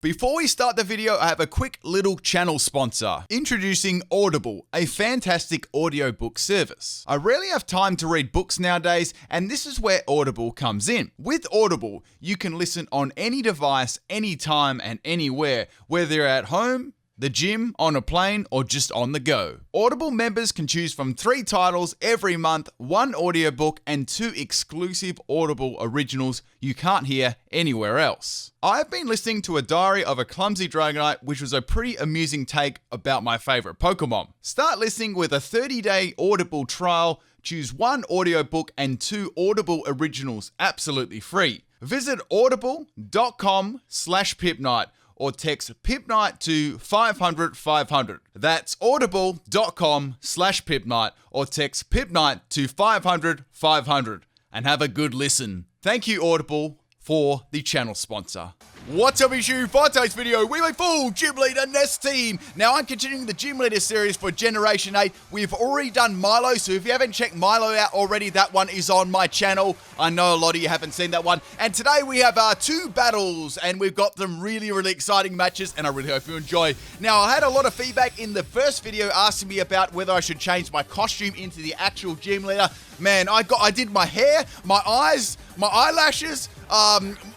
Before we start the video, I have a quick little channel sponsor. Introducing Audible, a fantastic audiobook service. I rarely have time to read books nowadays, and this is where Audible comes in. With Audible, you can listen on any device, anytime and anywhere, whether you're at home, the gym, on a plane, or just on the go. Audible members can choose from 3 titles every month, 1 audiobook, and 2 exclusive Audible originals you can't hear anywhere else. I've been listening to A Diary of a Clumsy Dragonite, which was a pretty amusing take about my favorite Pokemon. Start listening with a 30-day Audible trial. Choose 1 audiobook and 2 Audible originals absolutely free. Visit audible.com/PIMPNITE. or text PIMPNITE to 500 500. That's audible.com/PIMPNITE or text PIMPNITE to 500 500. And have a good listen. Thank you, Audible, for the channel sponsor. What's up, issue? For today's video, we went full Gym Leader Nessa team. Now, I'm continuing the Gym Leader series for Generation 8. We've already done Milo, so if you haven't checked Milo out already, that one is on my channel. I know a lot of you haven't seen that one. And today we have 2 battles, and we've got some really exciting matches, and I really hope you enjoy. Now, I had a lot of feedback in the first video asking me about whether I should change my costume into the actual Gym Leader. Man, I did my hair, my eyes, my eyelashes,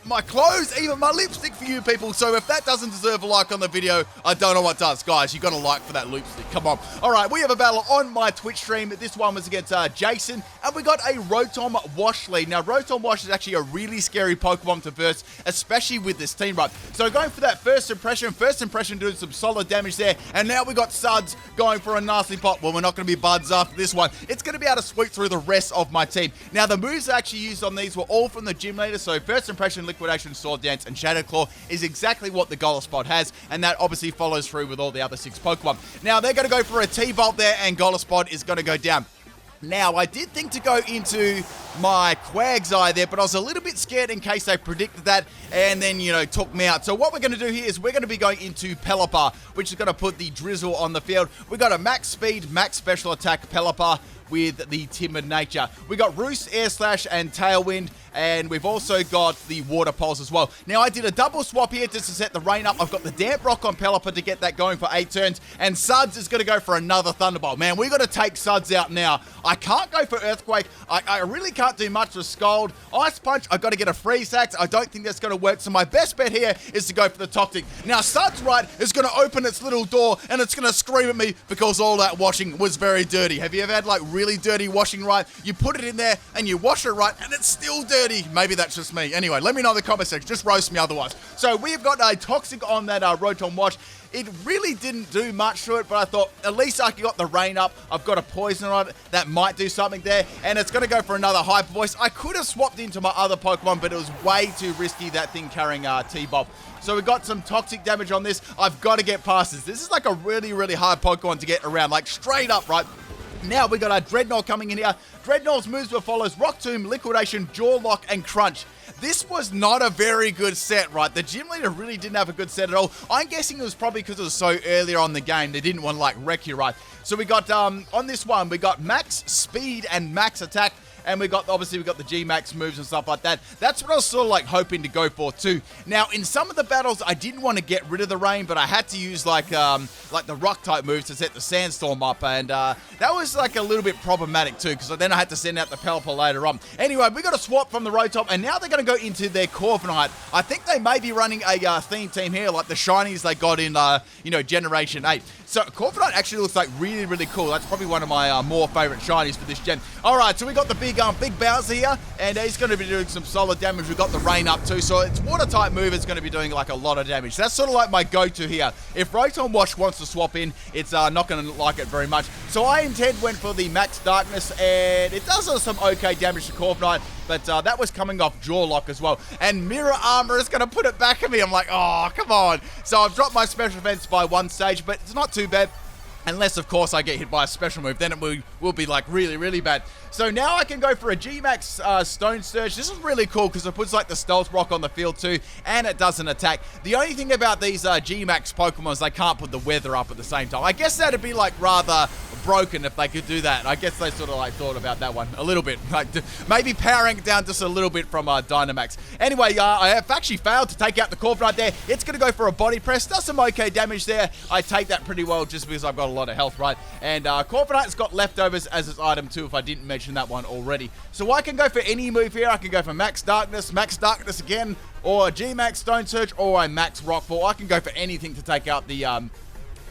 my clothes, even my lipstick for you people. So if that doesn't deserve a like on the video, I don't know what does. Guys, you got a like for that lipstick. Come on. All right, we have a battle on my Twitch stream. This one was against Jason, and we got a Rotom Wash lead. Now, Rotom Wash is actually a really scary Pokemon to verse, especially with this team, right? So going for that first impression doing some solid damage there. And now we got Suds going for a nasty pop. Well, we're not going to be buds after this one. It's going to be able to sweep through the rest of my team. Now, the moves I actually used on these were all from the Gym Leader. So first impression, Liquidation, Sword Dance, and Shadow Claw is exactly what the Golluspot has, and that obviously follows through with all the other 6 Pokemon. Now, they're going to go for a T-Bolt there, and Golluspot is going to go down. Now, I did think to go into my Quagsire there, but I was a little bit scared in case they predicted that and then, took me out. So what we're going to do here is we're going to be going into Pelipper, which is going to put the Drizzle on the field. We got a max speed, max special attack Pelipper with the timid nature. We got Roost, Air Slash, and Tailwind, and we've also got the Water Pulse as well. Now, I did a double swap here just to set the rain up. I've got the Damp Rock on Pelipper to get that going for 8 turns, and Suds is going to go for another Thunderbolt. Man, we got to take Suds out now. I can't go for Earthquake. I really can't do much with Scald. Ice Punch, I've got to get a Freeze Axe. I don't think that's going to work, so my best bet here is to go for the Toxic. Now, Suds, right, is going to open its little door, and it's going to scream at me because all that washing was very dirty. Have you ever had, really dirty washing, right? You put it in there, and you wash it, right, and it's still dirty. Maybe that's just me. Anyway, let me know in the comment section. Just roast me otherwise. So we've got a Toxic on that Rotom Wash. It really didn't do much to it, but I thought at least I got the rain up. I've got a Poison on it. That might do something there, and it's going to go for another Hyper Voice. I could have swapped into my other Pokemon, but it was way too risky, that thing carrying T-Bob. So we got some toxic damage on this. I've got to get past this. This is like a really hard Pokemon to get around, like straight up, right? Now we got our Dreadnought coming in here. Dreadnought's moves were follows Rock Tomb, Liquidation, Jaw Lock, and Crunch. This was not a very good set, right? The Gym Leader really didn't have a good set at all. I'm guessing it was probably because it was so earlier on the game. They didn't want to wreck you, right? So we got, on this one, we got max speed and max attack. And obviously we got the G-Max moves and stuff like that. That's what I was sort of hoping to go for too. Now, in some of the battles, I didn't want to get rid of the rain, but I had to use like the rock type moves to set the Sandstorm up, and that was a little bit problematic too, because then I had to send out the Pelipper later on. Anyway, we got a swap from the Rotom, and now they're going to go into their Corviknight. I think they may be running a theme team here, like the shinies they got in Generation 8. So Corviknight actually looks really cool. That's probably one of my more favorite shinies for this gen. All right, so we got the big Bowser here, and he's going to be doing some solid damage. We've got the rain up too, so its water type move is going to be doing a lot of damage. That's sort of my go-to here. If Rotom Wash wants to swap in, it's not going to like it very much. So I instead went for the Max Darkness, and it does some okay damage to Corviknight, but that was coming off Jaw Lock as well. And Mirror Armor is going to put it back at me. I'm like, oh, come on. So I've dropped my special defense by 1 stage, but it's not too bad. Unless, of course, I get hit by a special move, then it will be really bad. So now I can go for a G-Max Stone Surge. This is really cool because it puts the Stealth Rock on the field too, and it doesn't attack. The only thing about these G-Max Pokemon is they can't put the weather up at the same time. I guess that'd be rather broken if they could do that. I guess they sort of like thought about that one a little bit. Like maybe powering it down just a little bit from Dynamax. Anyway, I have actually failed to take out the Corviknight there. It's going to go for a body press. Does some okay damage there. I take that pretty well just because I've got a lot of health, right? And Corviknight's got leftovers as its item too, if I didn't mention that one already. So I can go for any move here. I can go for Max Darkness again, or G-Max Stone Surge, or a Max Rockfall. I can go for anything to take out the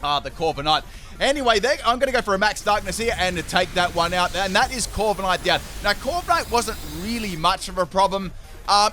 Corviknight. Anyway, I'm going to go for a Max Darkness here and to take that one out. And that is Corviknight down. Now, Corviknight wasn't really much of a problem.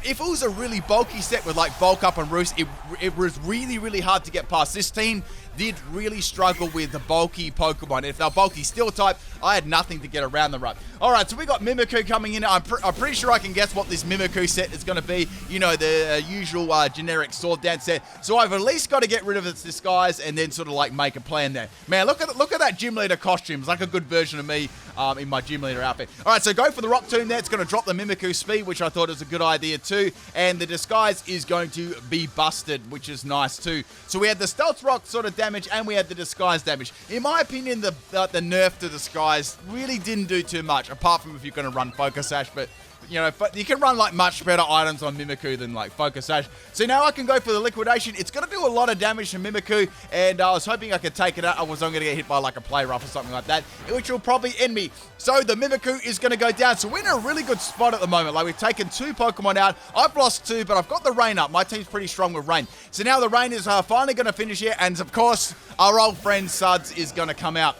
If it was a really bulky set with like Bulk Up and Roost, it was really, really hard to get past. This team did really struggle with the bulky Pokemon. If they're bulky Steel type, I had nothing to get around them right. Alright, so we got Mimikyu coming in. I'm pretty sure I can guess what this Mimikyu set is going to be. You know, the usual generic Sword Dance set. So I've at least got to get rid of its disguise and then sort of like make a plan there. Man, look at that Gym Leader costume. It's like a good version of me in my Gym Leader outfit. Alright, so go for the Rock Tomb there. It's going to drop the Mimikyu speed, which I thought was a good idea too. And the disguise is going to be busted, which is nice too. So we had the Stealth Rock sort of damage and we had the disguise damage. In my opinion, the nerf to disguise really didn't do too much, apart from if you're going to run Focus Sash, but you know, you can run like much better items on Mimikyu than like Focus Sash. So now I can go for the Liquidation. It's going to do a lot of damage to Mimikyu, and I was hoping I could take it out. I was only going to get hit by like a Play Rough or something like that, which will probably end me. So the Mimikyu is going to go down. So we're in a really good spot at the moment. Like, we've taken 2 Pokemon out. I've lost 2, but I've got the Rain up. My team's pretty strong with Rain. So now the Rain is finally going to finish here, and of course, our old friend Suds is going to come out.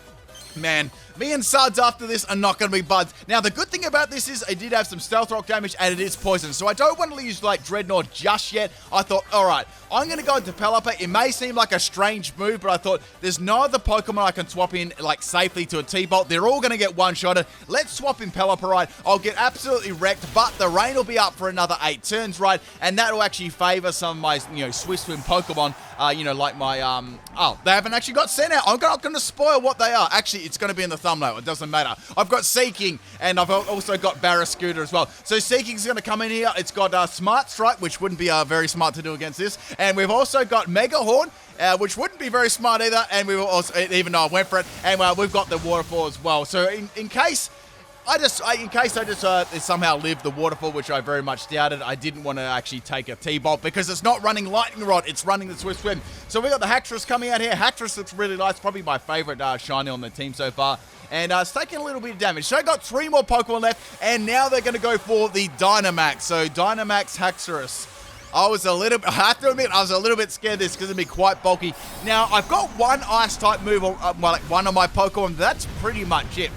Man, me and Suds after this are not going to be buds. Now, the good thing about this is I did have some Stealth Rock damage and it is poison. So I don't want to use like Dreadnought just yet. I thought, alright, I'm going to go into Pelipper. It may seem like a strange move, but I thought there's no other Pokemon I can swap in like safely to a T-Bolt. They're all going to get one-shotted. Let's swap in Pelipper, right? I'll get absolutely wrecked, but the Rain will be up for another 8 turns, right? And that will actually favor some of my, you know, Swift Swim Pokemon. You know, like my, oh, they haven't actually got sent out. I'm not going to spoil what they are. Actually, it's going to be in the thumbnail. It doesn't matter. I've got Seeking, and I've also got Barrascooter as well. So Seeking's going to come in here. It's got Smart Strike, which wouldn't be very smart to do against this. And we've also got Mega Horn, which wouldn't be very smart either. And we will also, even though I went for it, and we've got the Waterfall as well. So in case I just somehow lived the Waterfall, which I very much doubted, I didn't want to actually take a T-Bolt because it's not running Lightning Rod, it's running the Swift Swim. So we got the Haxorus coming out here. Haxorus looks really nice, probably my favorite shiny on the team so far. And it's taking a little bit of damage. So I got 3 more Pokemon left, and now they're going to go for the Dynamax. So Dynamax Haxorus. I have to admit, I was a little bit scared of this because it'd be quite bulky. Now, I've got one Ice-type move, like one of my Pokemon, that's pretty much it.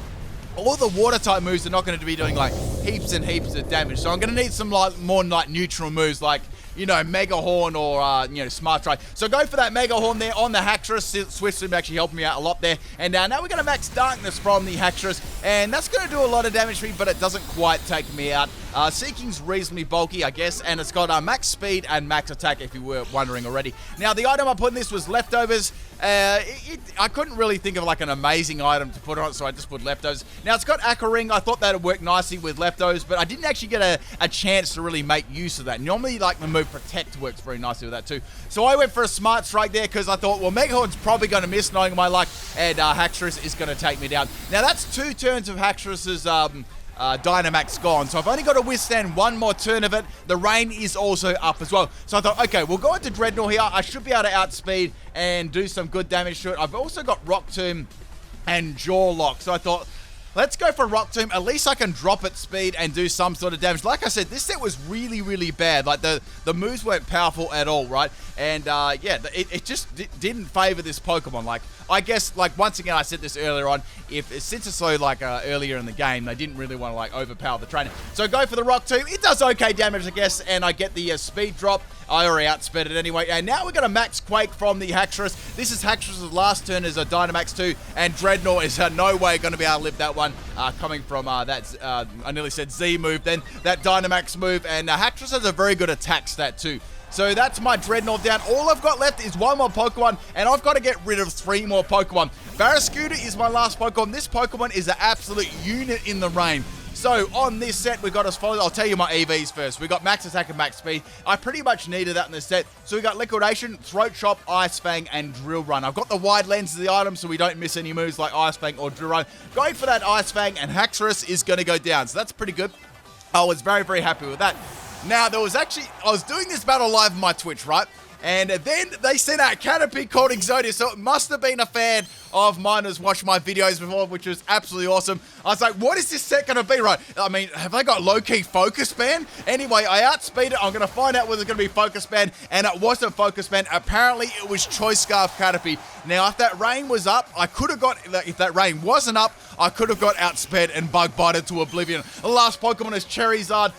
All the water-type moves are not going to be doing, like, heaps and heaps of damage. So I'm going to need some, like, more, like, neutral moves, like, you know, Mega Horn or, you know, Smart Strike. So go for that Mega Horn there on the Haxorus. Swift Swim actually helped me out a lot there. And now we're going to Max Darkness from the Haxorus. And that's going to do a lot of damage to me, but it doesn't quite take me out. Seeking's reasonably bulky, I guess, and it's got max speed and max attack, if you were wondering already. Now, the item I put in this was Leftovers. I couldn't really think of, like, an amazing item to put on it, so I just put Leftovers. Now, it's got Aqua Ring. I thought that would work nicely with Leftovers, but I didn't actually get a chance to really make use of that. Normally, like, the move Protect works very nicely with that, too. So I went for a Smart Strike there, because I thought, well, Mega Horn's probably going to miss, knowing my luck, and Haxorus is going to take me down. Now, that's 2 turns of Haxorus's Dynamax gone, so I've only got to withstand 1 more turn of it. The Rain is also up as well, so I thought, okay, we'll go into Dreadnought here. I should be able to outspeed and do some good damage to it. I've also got Rock Tomb and Jaw Lock, so I thought, let's go for Rock Tomb. At least I can drop its speed and do some sort of damage. Like I said, this set was really, really bad. Like, the moves weren't powerful at all, right? And, yeah, it just didn't favor this Pokemon. Like, I guess, like, once again, I said this earlier on, since it's so, like, earlier in the game, they didn't really want to, like, overpower the trainer. So go for the Rock Tomb. It does okay damage, I guess, and I get the speed drop. I already outsped it anyway. And now we're going to Max Quake from the Haxorus. This is Haxorus' last turn as a Dynamax 2, and Dreadnought is no way going to be able to live that one, coming from that, I nearly said Z move then, that Dynamax move, and Haxorus has a very good attack stat too. So that's my Dreadnought down. All I've got left is 1 more Pokemon, and I've got to get rid of 3 more Pokemon. Barrascooter is my last Pokemon. This Pokemon is an absolute unit in the rain. So on this set, we got as follows. I'll tell you my EVs first. We got max attack and max speed. I pretty much needed that in this set. So we got liquidation, throat chop, ice fang, and drill run. I've got the wide lens of the item so we don't miss any moves like ice fang or drill run. Going for that ice fang, and Haxorus is going to go down. So that's pretty good. I was very, very happy with that. Now, I was doing this battle live on my Twitch, right? And then they sent out Canopy called Exodia, so it must have been a fan of mine who's watched my videos before, which was absolutely awesome. I was like, what is this set going to be, right? I mean, have they got low-key focus ban? Anyway, I outspeed it. I'm going to find out whether it's going to be focus ban, and it wasn't focus ban. Apparently, it was Choice Scarf Canopy. Now, if that rain was up, I could have got, if that rain wasn't up, I could have got outsped and bug bited to oblivion. The last Pokemon is Charizard.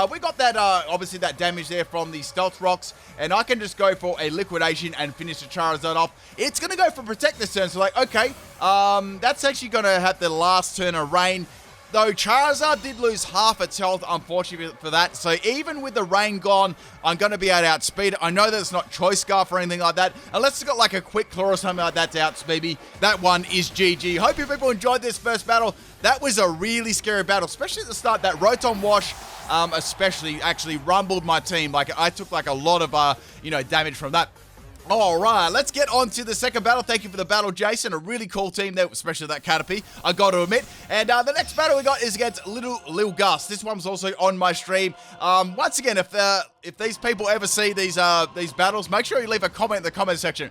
We got that, obviously, that damage there from the Stealth Rocks, and I can just go for a liquidation and finish the Charizard off. It's going to go for Protect this turn, so like, okay, that's actually going to have the last turn of rain. Though Charizard did lose half its health, unfortunately for that. So even with the rain gone, I'm going to be able to outspeed it. I know that it's not Choice Scarf or anything like that. Unless it's got like a quick claw or something like that to outspeed me. That one is GG. Hope you people enjoyed this first battle. That was a really scary battle, especially at the start. That Rotom Wash especially actually rumbled my team. Like I took like a lot of, damage from that. All right, let's get on to the second battle. Thank you for the battle, Jason. A really cool team there, especially that Caterpie, I got to admit. And the next battle we got is against Lil Gus. This one's also on my stream. Once again, if these people ever see these battles, make sure you leave a comment in the comment section.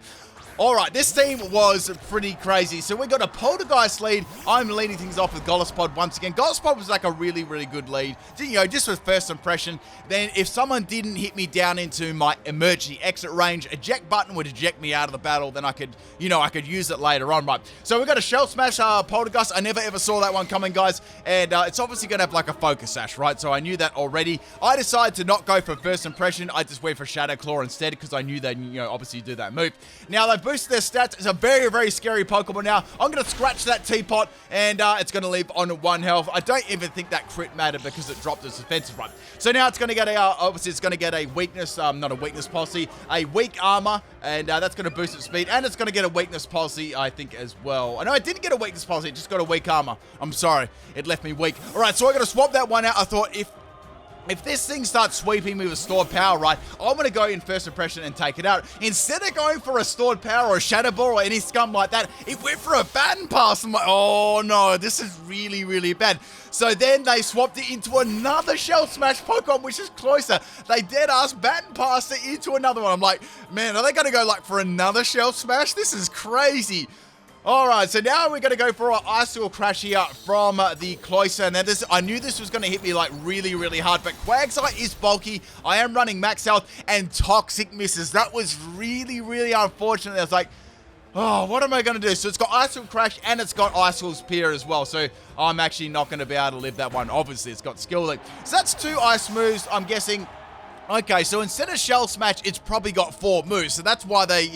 All right, this team was pretty crazy. So we got a Poltergeist lead. I'm leading things off with Goliath once again. Goliath was like a really, really good lead. Just with first impression. Then if someone didn't hit me down into my emergency exit range, eject button would eject me out of the battle. Then I could use it later on, right? So we got a Shell Smash Poltergeist. I never ever saw that one coming, guys. And it's obviously going to have like a Focus Sash, right? So I knew that already. I decided to not go for first impression. I just went for Shadow Claw instead because I knew they, obviously do that move. Now they've boosted their stats. It's a very, very scary Pokemon now. I'm going to scratch that Teapot, and it's going to leave on 1 health. I don't even think that crit mattered because it dropped its defensive run. So now it's going to get obviously it's going to get a weakness, not a weakness policy, a weak armor, and that's going to boost its speed, and it's going to get a weakness policy, I think, as well. I know it didn't get a weakness policy, it just got a weak armor. I'm sorry, it left me weak. All right, so I'm going to swap that one out. I thought if this thing starts sweeping me with stored power, right, I'm going to go in first impression and take it out. Instead of going for a stored power or a Shadow Ball or any scum like that, it went for a Baton Pass. I'm like, oh no, this is really, really bad. So then they swapped it into another Shell Smash Pokemon, which is closer. They dead-ass Baton Passed it into another one. I'm like, man, are they going to go like for another Shell Smash? This is crazy. Alright, so now we're going to go for our Icicle Crash here from the Cloyster. Now, I knew this was going to hit me like really, really hard, but Quagsire is bulky. I am running max health and Toxic misses. That was really, really unfortunate. I was like, oh, what am I going to do? So it's got Icicle Crash and it's got Icicle Spear as well. So I'm actually not going to be able to live that one. Obviously, it's got Skill Link. So that's 2 ice moves, I'm guessing. Okay, so instead of Shell Smash, it's probably got 4 moves. So that's why they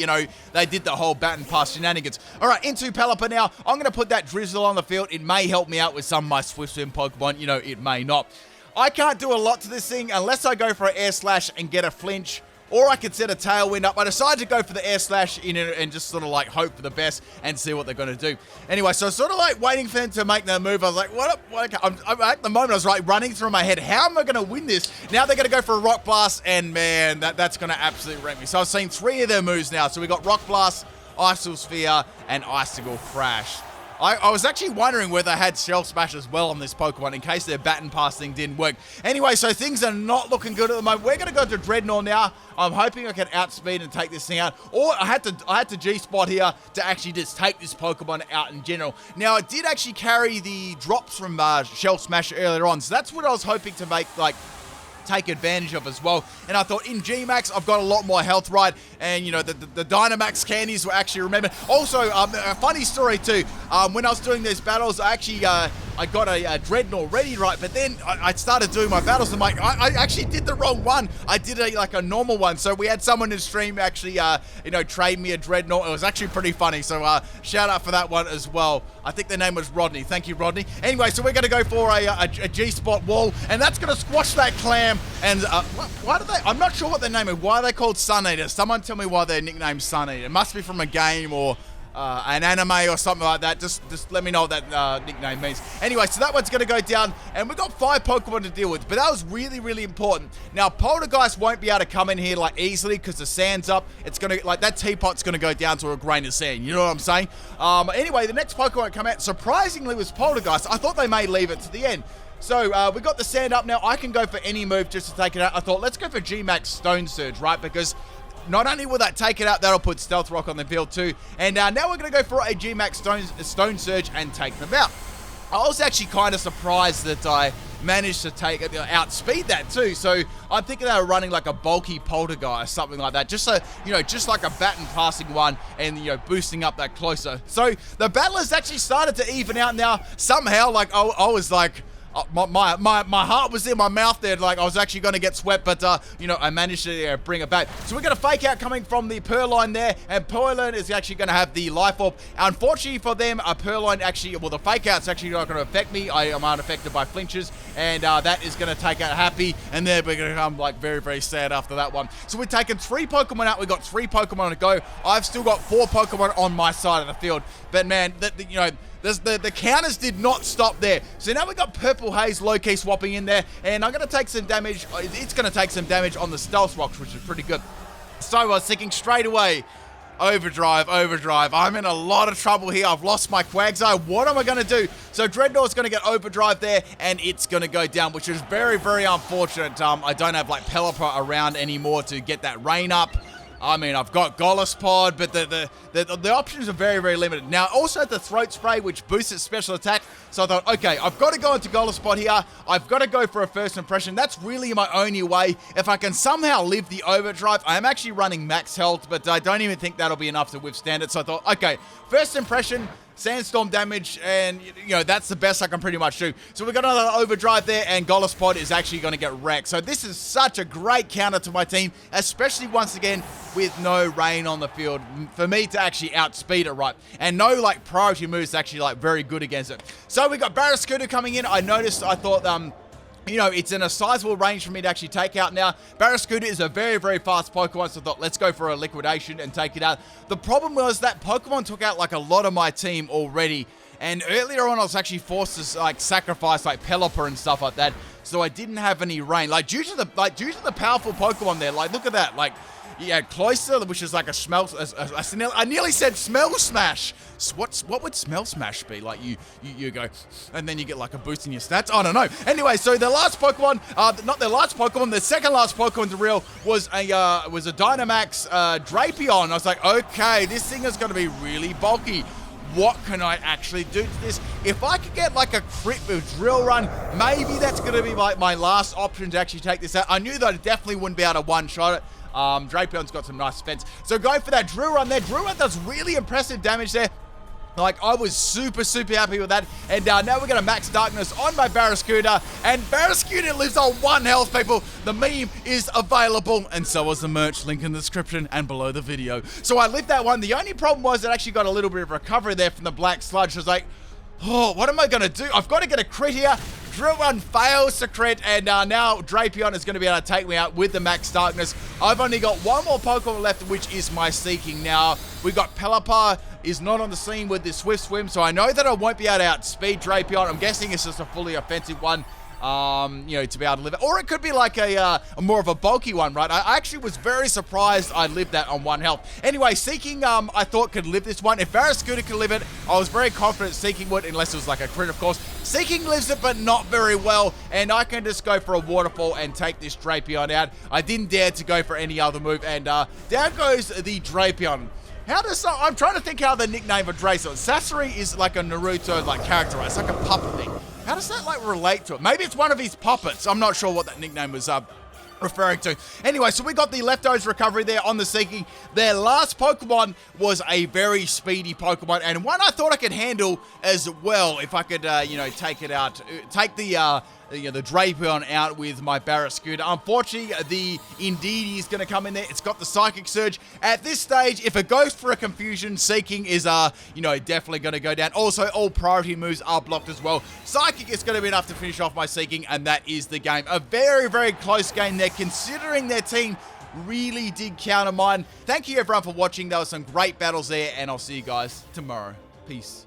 did the whole Baton Pass shenanigans. All right, into Pelipper now. I'm going to put that Drizzle on the field. It may help me out with some of my Swift Swim Pokemon. It may not. I can't do a lot to this thing unless I go for an Air Slash and get a flinch. Or I could set a Tailwind up. I decided to go for the Air Slash and just sort of like hope for the best and see what they're going to do. Anyway, so sort of like waiting for them to make their move. I was like, what? At the moment, I was like running through my head. How am I going to win this? Now they're going to go for a Rock Blast, and man, that's going to absolutely wreck me. So I've seen 3 of their moves now. So we got Rock Blast, Icicle Sphere, and Icicle Crash. I was actually wondering whether I had Shell Smash as well on this Pokemon in case their Baton Pass thing didn't work. Anyway, so things are not looking good at the moment. We're going to go to Dreadnought now. I'm hoping I can outspeed and take this thing out. Or I had to G-Spot here to actually just take this Pokemon out in general. Now, it did actually carry the drops from Shell Smash earlier on. So that's what I was hoping to make, take advantage of as well. And I thought in G-Max, I've got a lot more health, right? And, the Dynamax candies were actually remembered. Also, a funny story too. When I was doing these battles, I actually, I got a Dreadnought ready, right? But then I started doing my battles. I'm like, I actually did the wrong one. I did a normal one. So we had someone in stream actually, trade me a Dreadnought. It was actually pretty funny. So shout out for that one as well. I think their name was Rodney. Thank you, Rodney. Anyway, so we're going to go for a G-Spot wall. And that's going to squash that Clam. And why do they... I'm not sure what their name is. Why are they called Sun Eater? Someone tell me why they're nicknamed Sun Eater. It must be from a game or... an anime or something like that. Just let me know what that nickname means. Anyway, so that one's going to go down, and we've got 5 Pokemon to deal with, but that was really, really important. Now, Poltergeist won't be able to come in here, like, easily, because the sand's up. It's going to, like, that teapot's going to go down to a grain of sand, you know what I'm saying? Anyway, the next Pokemon that come out, surprisingly, was Poltergeist. I thought they may leave it to the end. So, we got the sand up now. I can go for any move just to take it out. I thought, let's go for G-Max Stone Surge, right? Because not only will that take it out, that'll put Stealth Rock on the field too. And now we're going to go for a G-Max Stone Surge and take them out. I was actually kind of surprised that I managed to outspeed that too. So I'm thinking they were running like a bulky Poltergeist, something like that. Just so, just like a baton passing one and, boosting up that closer. So the battle has actually started to even out now. Somehow, like, I was like, my heart was in my mouth there, like I was actually going to get swept, but I managed to bring it back. So we're going to fake out coming from the Purloin there, and Purloin is actually going to have the Life Orb. Unfortunately for them, a Purloin actually, well, the fake out's actually not going to affect me. I am unaffected by flinches, and that is going to take out Happy, and then we're going to come like very, very sad after that one. So we've taken 3 Pokemon out. We've got 3 Pokemon to go. I've still got 4 Pokemon on my side of the field, but man, the counters did not stop there. So now we got Purple Haze low-key swapping in there, and I'm going to take some damage. It's going to take some damage on the Stealth Rocks, which is pretty good. So I was thinking straight away, Overdrive. I'm in a lot of trouble here. I've lost my Quagsire. What am I going to do? So Dreadnought's going to get Overdrive there, and it's going to go down, which is very, very unfortunate. I don't have, like, Pelipper around anymore to get that rain up. I mean, I've got Golispod, but the options are very, very limited. Now, also the Throat Spray, which boosts its special attack. So I thought, okay, I've got to go into Golispod here. I've got to go for a first impression. That's really my only way. If I can somehow live the Overdrive, I am actually running max health, but I don't even think that'll be enough to withstand it. So I thought, okay, first impression, Sandstorm damage, and, that's the best I can pretty much do. So we've got another Overdrive there, and Golispod is actually going to get wrecked. So this is such a great counter to my team, especially once again with no rain on the field, for me to actually outspeed it, right? And no, like, priority moves actually, like, very good against it. So we got Barraskewda coming in. I thought, it's in a sizable range for me to actually take out now. Barraskewda is a very, very fast Pokemon, so I thought, let's go for a Liquidation and take it out. The problem was that Pokemon took out, like, a lot of my team already, and earlier on I was actually forced to, like, sacrifice, like, Pelipper and stuff like that, so I didn't have any rain. Like, due to the powerful Pokemon there, like, look at that, like, yeah, Cloyster, which is like a smell. I nearly said Smell Smash. What would Smell Smash be? Like you go, and then you get like a boost in your stats. I don't know. Anyway, so the last Pokemon, not the last Pokemon, the second last Pokemon to reel was a Dynamax Drapion. I was like, okay, this thing is going to be really bulky. What can I actually do to this? If I could get like a crit with Drill Run, maybe that's going to be like my last option to actually take this out. I knew that I definitely wouldn't be able to one-shot it. Drapion's got some nice defense. So go for that Drill Run there. Drill Run does really impressive damage there. Like, I was super, super happy with that. And now we're going to Max Darkness on my Barraskewda. And Barraskewda lives on 1 health, people. The meme is available. And so is the merch. Link in the description and below the video. So I lived that one. The only problem was it actually got a little bit of recovery there from the Black Sludge. I was like, oh, what am I going to do? I've got to get a crit here. Drill Run fails to crit, and now Drapion is going to be able to take me out with the Max Darkness. I've only got 1 more Pokemon left, which is my Seeking. Now, we've got Pelipper is not on the scene with this Swift Swim, so I know that I won't be able to outspeed Drapion. I'm guessing it's just a fully offensive one. To be able to live it. Or it could be like a more of a bulky one, right? I actually was very surprised I lived that on 1 health. Anyway, Seeking, I thought could live this one. If Barraskewda could live it, I was very confident Seeking would, unless it was like a crit, of course. Seeking lives it, but not very well, and I can just go for a Waterfall and take this Drapion out. I didn't dare to go for any other move, and down goes the Drapion. I'm trying to think how the nickname for Draco. Sasori is like a Naruto like character, right? It's like a puppet thing. How does that like relate to it? Maybe it's one of his puppets. I'm not sure what that nickname was referring to. Anyway, so we got the leftovers recovery there on the Seeking. Their last Pokemon was a very speedy Pokemon, and one I thought I could handle as well if I could, take it out, take the Drapion out with my Barraskewda. Unfortunately, the Indeedee is going to come in there. It's got the Psychic Surge. At this stage, if it goes for a Confusion, Seeking is, definitely going to go down. Also, all priority moves are blocked as well. Psychic is going to be enough to finish off my Seeking, and that is the game. A very, very close game there, considering their team really did counter mine. Thank you everyone for watching. There were some great battles there, and I'll see you guys tomorrow. Peace.